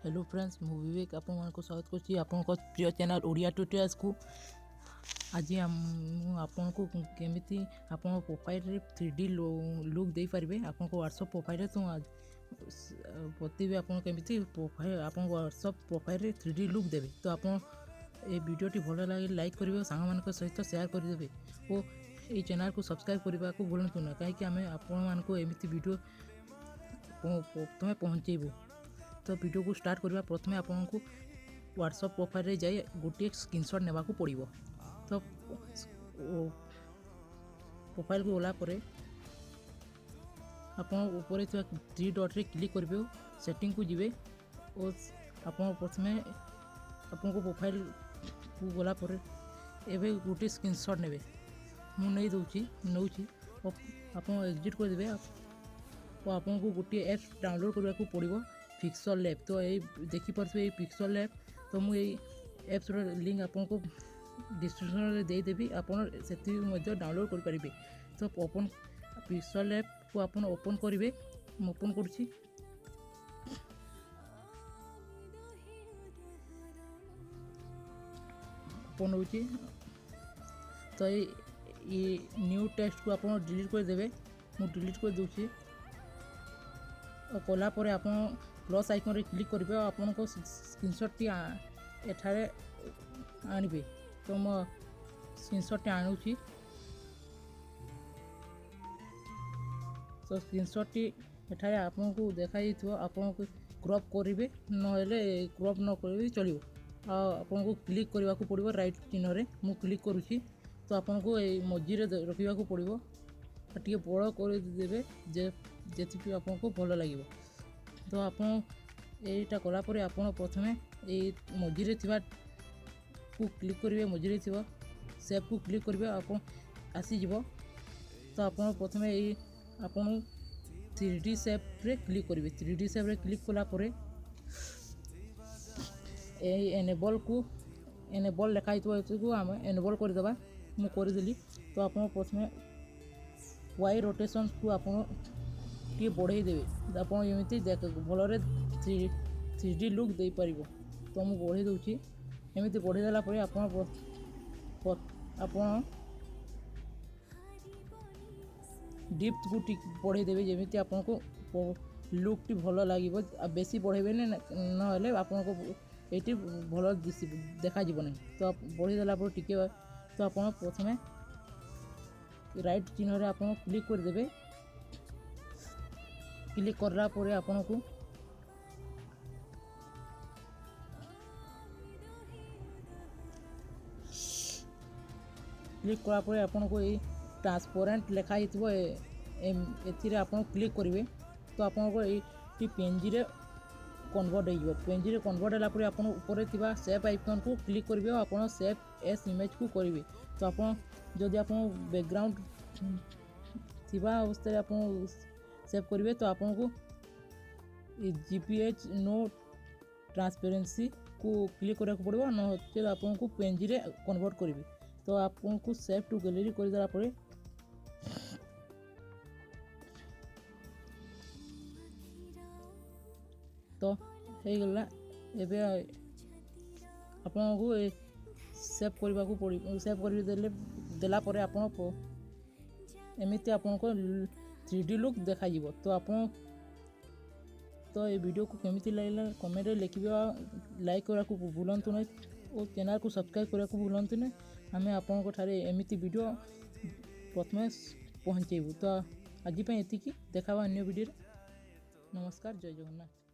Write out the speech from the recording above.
Hello friends मु विवेक आपण को स्वागत करछि आपण को प्रिय चैनल ओडिया ट्यूटोरियल्स को। आज आपण को केमिति आपण प्रोफाइल रे 3D लुक दे पारिबे आपण को व्हाट्सएप प्रोफाइल रे। तो आज बतेबे आपण केमिति प्रोफाइल आपण व्हाट्सएप प्रोफाइल रे 3D लुक देबे। तो आपण ए वीडियोटी भलो लागे लाइक करिवे, सांग मान को सहित शेयर कर देबे ओ ए चैनल को सब्सक्राइब करबा को भूलंतु ना, काहे कि हमें आपण मान को एमिति वीडियो प्रथमे पहुंचेबो। तो वीडियो को स्टार्ट करबा प्रथमे आपन को व्हाट्सएप प्रोफाइल रे जाई गोटे स्क्रीनशॉट नेबा को पड़िबो। तो प्रोफाइल को ओला परे आपन ऊपर थी 3 डॉट रे क्लिक करबे, सेटिंग को जिवे और आपन प्रथमे आपन को प्रोफाइल को ओला परे एबे गोटे स्क्रीनशॉट नेबे। मु नै दोची नौची आपन एग्जिट कर देबे और आपन को गोटे ऐप डाउनलोड करबा को पड़िबो, पिक्सल लैब। तो ये देखी पार्थे ये पिक्सल लैब। तो मुझे एप्स लिंक आपको डिस्क्रिप्शन में देदेवी, आपड़ से डाउनलोड करेंगे। तो ओपन पिक्सल लैब को आप ओपन करेंगे, ओपन कर ओपन हो। तो ये न्यू टेक्स्ट को आप डिलीट कर देवे, मुझे डिलीट कर दूसरी और कलापर आप प्लस आइकन रे क्लिक करेंगे और आपन को स्क्रीनशॉट टी एठारे आनिबे। तो मो स्क्रीनशॉट टी आनुची। तो स्क्रीनशॉट टी एठारे आपन को देखाई थो, आपन को क्रॉप करेंगे नहेले क्रॉप न करे चलियो। आपन को क्लिक करबा को पड़िबो राइट चिन्ह रे, मु क्लिक करूची। तो आपन को ए मझी रे रखिबा को पड़िबो, टिके बड़ कर देबे जे जेति आपन को भलो लागिबो। तो आप एटा कलापर आप प्रथमे ये मझीरे थिबा को क्लिक करेंगे, मझीरे थिबा सेव को क्लिक करेंगे, आप आसीज। तो आप प्रथमे ये आप 3D सेव रे क्लिक करेंगे। 3D सेव रे क्लिक कलापर एनेबल लिखाई को आम एनेबल करदेबा, मु करदेली। तो आप प्रथमे वाई रोटेशन को आप टी बढ़ाई देवे, आप देख भलरे 3D लुक दे पारिबो। तो मु बढ़ाई दूची। एमती बढ़ाई देला परे आप डिप्थ को बढ़ाई देवे, जेमिति आपन को लुक टी भलो लागिबो। बेसी बढ़ाइबे न हेले आपन को एटी भलो देखा जीवो नै। तो आप बढ़ाई देला परे टिके तो आप प्रथमे राइट चिन्ह रे आप क्लिक कर देबे। क्लिक करला परे आपन को क्लिक करा परे आपन को ये ट्रांसपेरेंट लिखा हितबो, एथि रे आपन क्लिक करिवे। तो आपन को ये पेंजी रे कन्वर्ट हो। पेंजी रे कन्वर्ट होला परे आपन ऊपर थिबा सेव आइकन को क्लिक करिवे और आपन सेव एस इमेज को करिवे। तो आपन जदि आपन बैकग्राउंड थिबा अवस्था आपन सेव करेंगे, तो आपन को GPH नो ट्रांसपेरेंसी को क्लिक करने को पड़ेगा, न आपन को पेंजी रे कन्वर्ट करेंगे। तो आपन को सेव टू गैलरी कर देला परे तो हे गला। एबे आपन को सेव करबा को पड़ी, सेव कर देला परे आपन एमिति आपन को 3D लुक देखा जीवो। तो आप तो ये वीडियो को केमिति लागला कमेंट रे लिखिबे, लाइक करा को भूलंतु नै और चैनल को सब्सक्राइब करा को भूलंतु नै। हमें आपन को थारे एमिति वीडियो प्रथमे पहुंचेबू। तो आज पे एतिकी देखाबा अन्य वीडियो रे। नमस्कार, जय जगन्नाथ।